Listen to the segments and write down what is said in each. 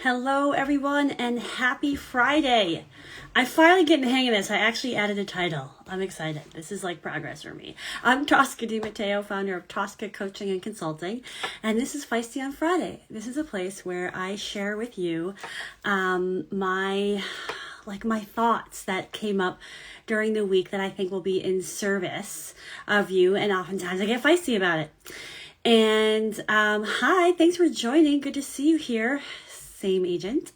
Hello, everyone, and happy Friday. I'm finally getting the hang of this. I actually added a title. I'm excited. This is like progress for me. I'm Tosca DiMatteo, founder of Tosca Coaching and Consulting, and this is Feisty on Friday. This is a place where I share with you my thoughts that came up during the week that I think will be in service of you, and oftentimes I get feisty about it. And hi, thanks for joining. Good to see you here. Same agent.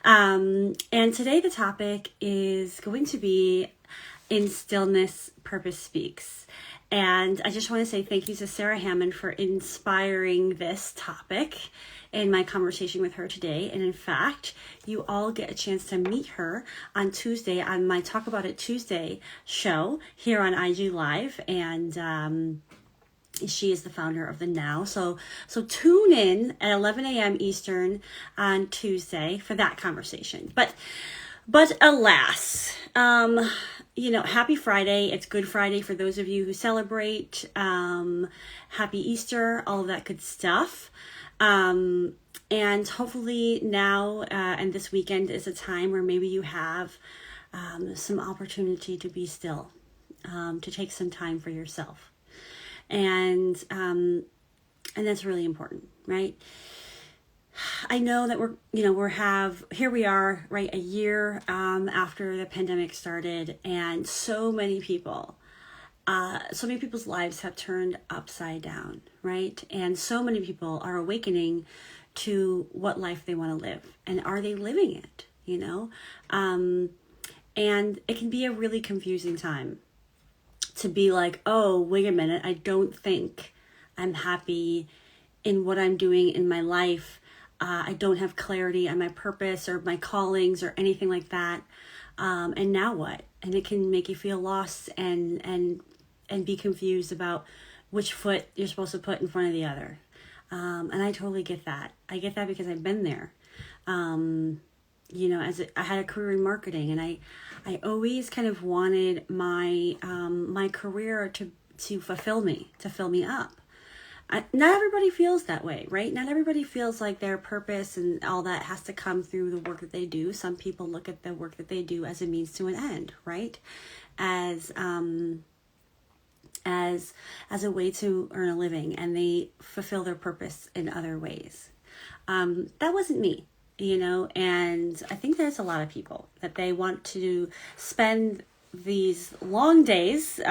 And today the topic is going to be In Stillness, Purpose Speaks. And I just want to say thank you to Sarah Hammond for inspiring this topic in my conversation with her today. And in fact, you all get a chance to meet her on Tuesday on my Talk About It Tuesday show here on IG Live. And she is the founder of The Now. So tune in at 11 a.m. Eastern on Tuesday for that conversation. But alas, happy Friday. It's Good Friday for those of you who celebrate. Happy Easter, all of that good stuff. And hopefully now and this weekend is a time where maybe you have some opportunity to be still, to take some time for yourself. And that's really important, right? I know that here we are, right, a year after the pandemic started, and so many people's lives have turned upside down, right? And so many people are awakening to what life they want to live, and are they living it, And it can be a really confusing time to be like, oh, wait a minute, I don't think I'm happy in what I'm doing in my life. I don't have clarity on my purpose or my callings or anything like that. And now what? And it can make you feel lost and be confused about which foot you're supposed to put in front of the other. And I totally get that. I get that because I've been there. I had a career in marketing, and I always kind of wanted my my career to fulfill me, to fill me up. Not everybody feels that way, right? Not everybody feels like their purpose and all that has to come through the work that they do. Some people look at the work that they do as a means to an end, right? As a way to earn a living, and they fulfill their purpose in other ways. That wasn't me. And I think there's a lot of people that they want to spend these long days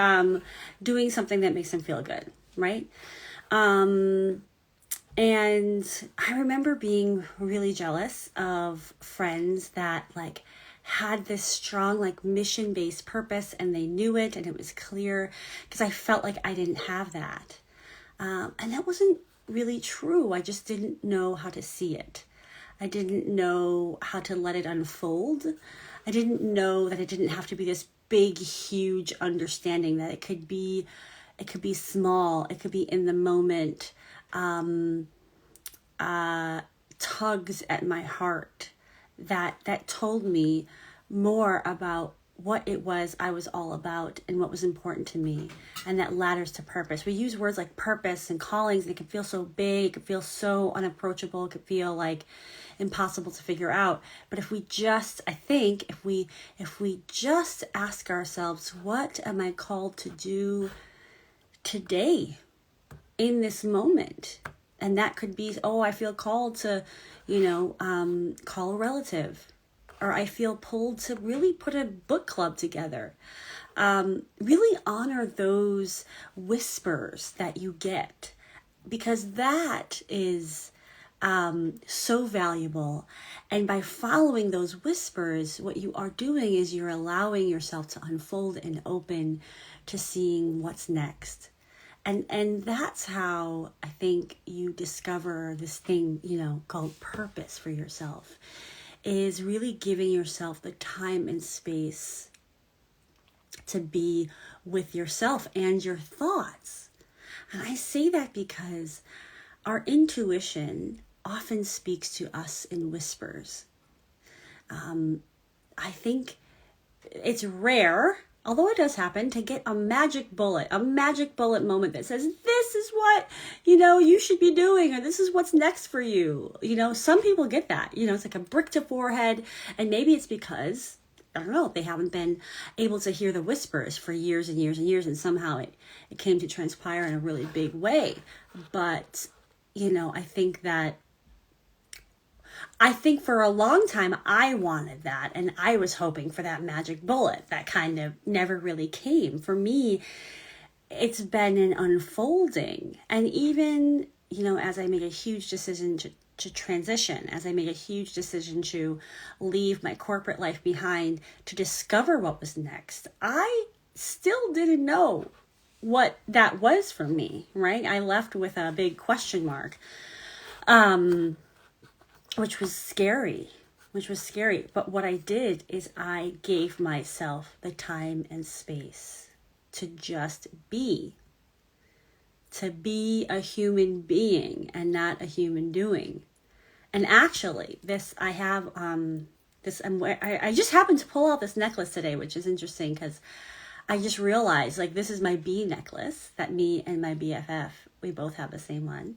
doing something that makes them feel good, right? And I remember being really jealous of friends that had this strong mission-based purpose, and they knew it and it was clear, because I felt like I didn't have that. And that wasn't really true. I just didn't know how to see it. I didn't know how to let it unfold. I didn't know that it didn't have to be this big, huge understanding, that it could be small, it could be in the moment, tugs at my heart that told me more about what it was I was all about and what was important to me, and that ladders to purpose. We use words like purpose and callings, and it can feel so big, it can feel so unapproachable, it can feel like impossible to figure out. But if we just ask ourselves, what am I called to do today in this moment? And that could be, I feel called to, call a relative, or I feel pulled to really put a book club together. Really honor those whispers that you get, because that is so valuable. And by following those whispers, what you are doing is you're allowing yourself to unfold and open to seeing what's next. And that's how I think you discover this thing, called purpose for yourself, is really giving yourself the time and space to be with yourself and your thoughts. And I say that because our intuition often speaks to us in whispers. I think it's rare, although it does happen, to get a magic bullet moment that says, this is what, you should be doing, or this is what's next for you. Some people get that, it's like a brick to forehead, and maybe it's because, I don't know, they haven't been able to hear the whispers for years and years and years, and somehow it came to transpire in a really big way. But, I think for a long time I wanted that, and I was hoping for that magic bullet that kind of never really came. For me, it's been an unfolding. And even, as I made a huge decision to transition, as I made a huge decision to leave my corporate life behind, to discover what was next, I still didn't know what that was for me, right? I left with a big question mark. Which was scary. But what I did is I gave myself the time and space to just be. To be a human being and not a human doing. And actually, I just happened to pull out this necklace today, which is interesting because I just realized, this is my B necklace that me and my BFF, we both have the same one.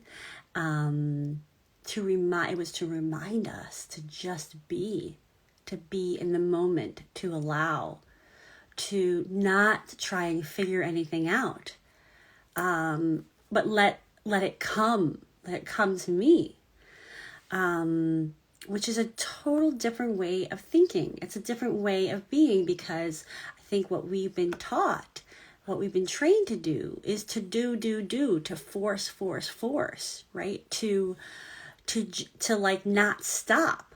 It was to remind us to just be, to be in the moment, to allow, to not try and figure anything out, but let it come to me, which is a total different way of thinking. It's a different way of being, because I think what we've been taught, what we've been trained to do, is to do, to force, right? To not stop,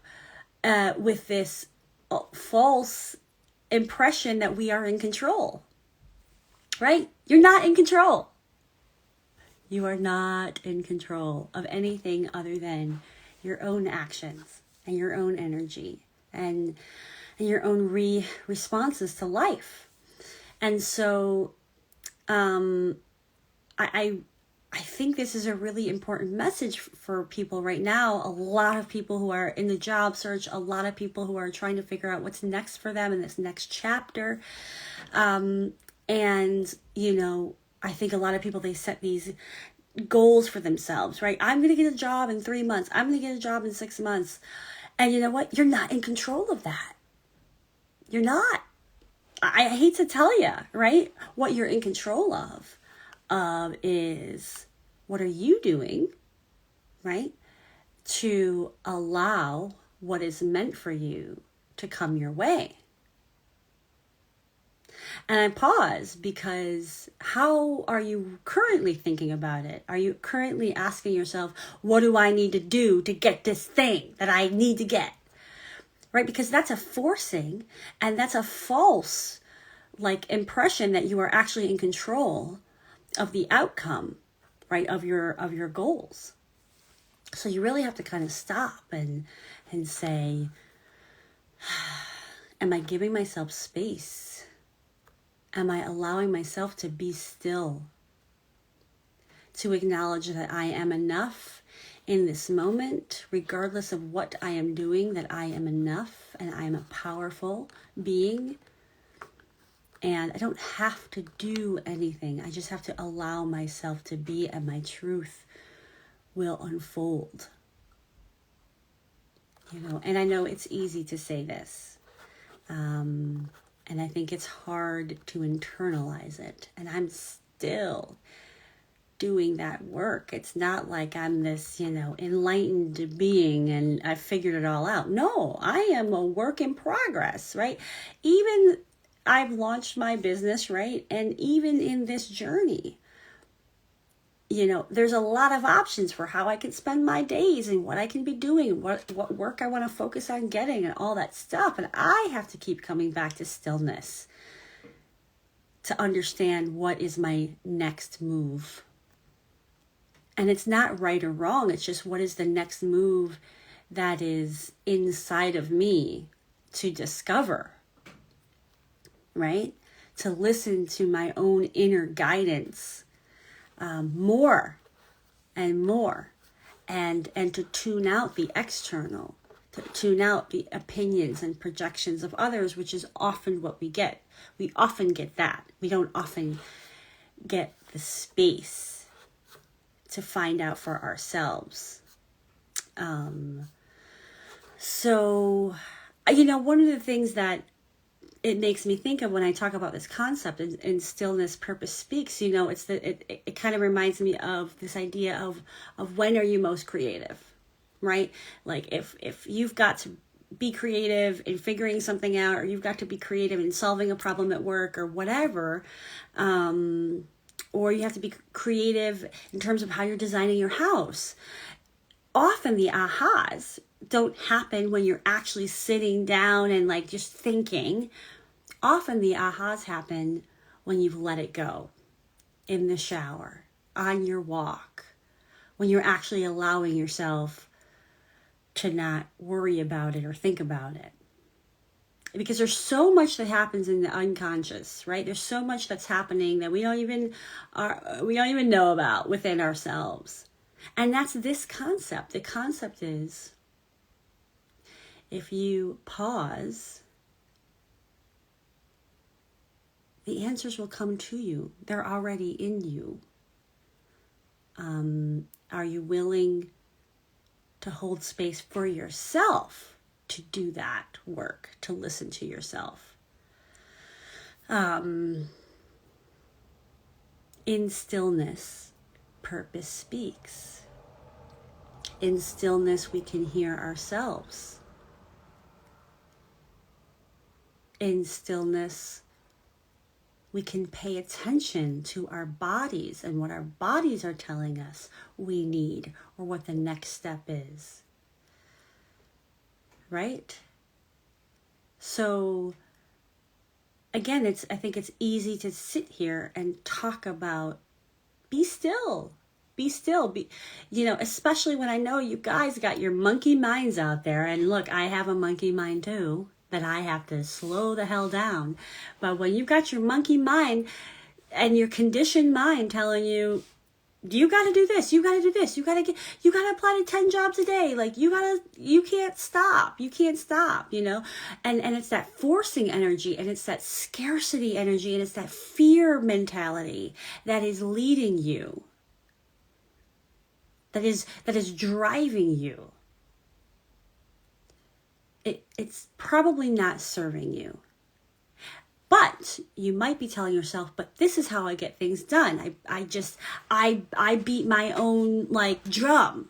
with this false impression that we are in control, right? You're not in control. You are not in control of anything other than your own actions and your own energy and your own responses to life. And so, I think this is a really important message for people right now. A lot of people who are in the job search, a lot of people who are trying to figure out what's next for them in this next chapter. And, I think a lot of people, they set these goals for themselves, right? I'm going to get a job in 3 months. I'm going to get a job in 6 months. And you know what? You're not in control of that. You're not. I hate to tell you, right? What you're in control of is, what are you doing, right, to allow what is meant for you to come your way? And I pause because how are you currently thinking about it? Are you currently asking yourself, what do I need to do to get this thing that I need to get? Right? Because that's a forcing, and that's a false impression that you are actually in control of the outcome, right, of your goals. So you really have to kind of stop and say, am I giving myself space? Am I allowing myself to be still? To acknowledge that I am enough in this moment, regardless of what I am doing, that I am enough and I am a powerful being. And I don't have to do anything. I just have to allow myself to be, and my truth will unfold. And I know it's easy to say this. And I think it's hard to internalize it. And I'm still doing that work. It's not like I'm this, enlightened being and I figured it all out. No, I am a work in progress, right? Even I've launched my business, right? And even in this journey, there's a lot of options for how I can spend my days and what I can be doing, what work I want to focus on getting and all that stuff. And I have to keep coming back to stillness to understand what is my next move. And it's not right or wrong. It's just, what is the next move that is inside of me to discover, right? To listen to my own inner guidance more and more, and to tune out the external, to tune out the opinions and projections of others, which is often what we get. We often get that. We don't often get the space to find out for ourselves. So, one of the things that it makes me think of when I talk about this concept in Stillness, Purpose Speaks, it kind of reminds me of this idea of when are you most creative, right? Like if you've got to be creative in figuring something out, or you've got to be creative in solving a problem at work or whatever, or you have to be creative in terms of how you're designing your house. Often the ahas don't happen when you're actually sitting down and like just thinking. Often the ahas happen when you've let it go, in the shower, on your walk, when you're actually allowing yourself to not worry about it or think about it. Because there's so much that happens in the unconscious, right? There's so much that's happening that we don't even know about within ourselves. And that's this concept. The concept is, if you pause, the answers will come to you. They're already in you. Are you willing to hold space for yourself to do that work, to listen to yourself? In stillness, purpose speaks. In stillness, we can hear ourselves. In stillness, we can pay attention to our bodies and what our bodies are telling us we need, or what the next step is. Right? So, again, I think it's easy to sit here and talk about be still. Be still. Especially when I know you guys got your monkey minds out there. And look, I have a monkey mind too, that I have to slow the hell down. But when you've got your monkey mind and your conditioned mind telling you, you got to do this, you got to do this, you got to apply to 10 jobs a day. Like you can't stop, and it's that forcing energy, and it's that scarcity energy, and it's that fear mentality that is leading you, that is driving you. It's probably not serving you. But you might be telling yourself, but this is how I get things done. I beat my own drum,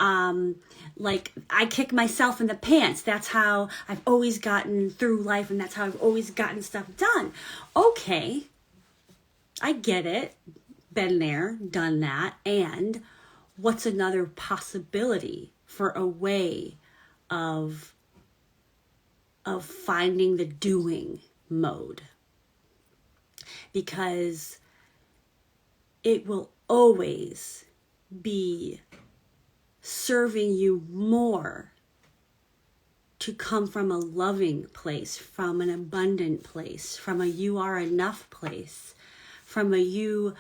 I kick myself in the pants. That's how I've always gotten through life, and that's how I've always gotten stuff done. Okay, I get it. Been there, done that. And what's another possibility for a way of finding the doing mode? Because it will always be serving you more to come from a loving place, from an abundant place, from a you are enough place, from a you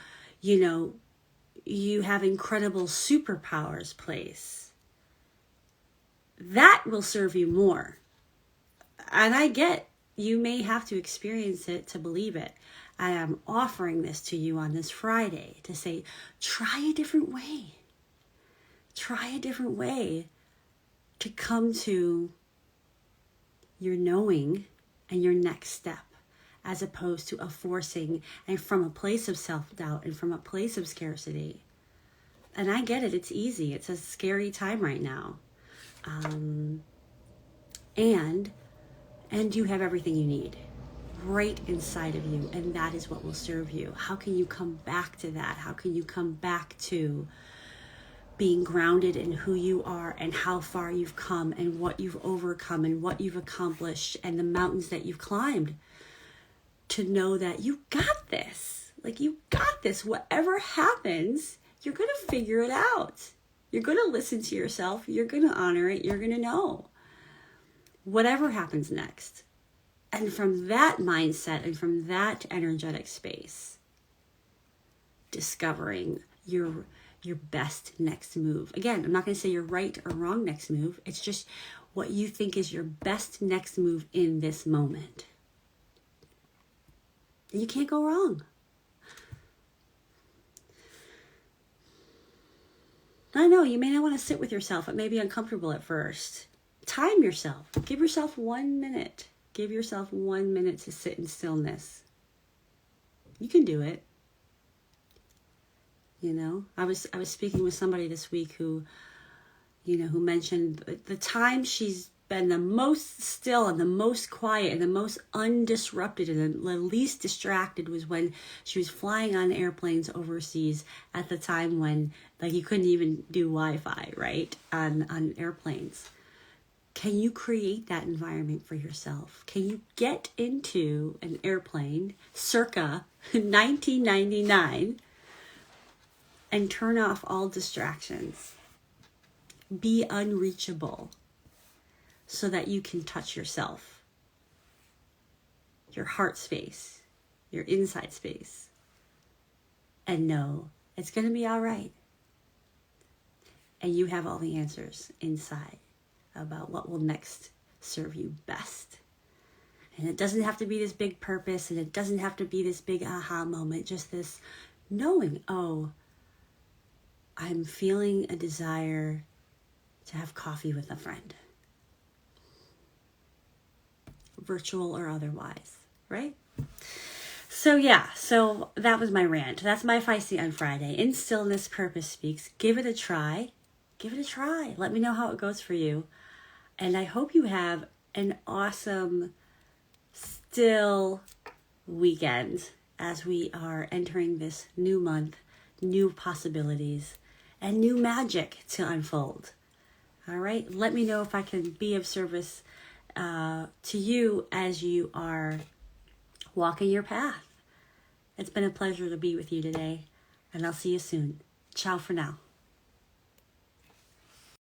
have incredible superpowers place. That will serve you more. And I get you may have to experience it to believe it. I am offering this to you on this Friday to say, try a different way. Try a different way to come to your knowing and your next step, as opposed to a forcing and from a place of self-doubt and from a place of scarcity. And I get it. It's easy. It's a scary time right now. And you have everything you need right inside of you, and that is what will serve you. How can you come back to that? How can you come back to being grounded in who you are and how far you've come and what you've overcome and what you've accomplished and the mountains that you've climbed, to know that you got this. You got this. Whatever happens, you're going to figure it out. You're going to listen to yourself. You're going to honor it. You're going to know. Whatever happens next. And from that mindset and from that energetic space, discovering your your best next move. Again, I'm not going to say your right or wrong next move. It's just what you think is your best next move in this moment. And you can't go wrong. I know you may not want to sit with yourself. It may be uncomfortable at first. Time yourself. Give yourself 1 minute. Give yourself 1 minute to sit in stillness. You can do it. You know, I was speaking with somebody this week who mentioned the time she's been the most still and the most quiet and the most undisrupted and the least distracted was when she was flying on airplanes overseas at the time when you couldn't even do Wi-Fi, right, on airplanes. Can you create that environment for yourself? Can you get into an airplane circa 1999 and turn off all distractions? Be unreachable so that you can touch yourself, your heart space, your inside space, and know it's going to be all right. And you have all the answers inside about what will next serve you best. And it doesn't have to be this big purpose, and it doesn't have to be this big aha moment, just this knowing, oh, I'm feeling a desire to have coffee with a friend. Virtual or otherwise, right? So that was my rant. That's my Feisty on Friday. In stillness, purpose speaks. Give it a try. Give it a try. Let me know how it goes for you. And I hope you have an awesome, still weekend as we are entering this new month, new possibilities, and new magic to unfold. All right? Let me know if I can be of service to you as you are walking your path. It's been a pleasure to be with you today, and I'll see you soon. Ciao for now.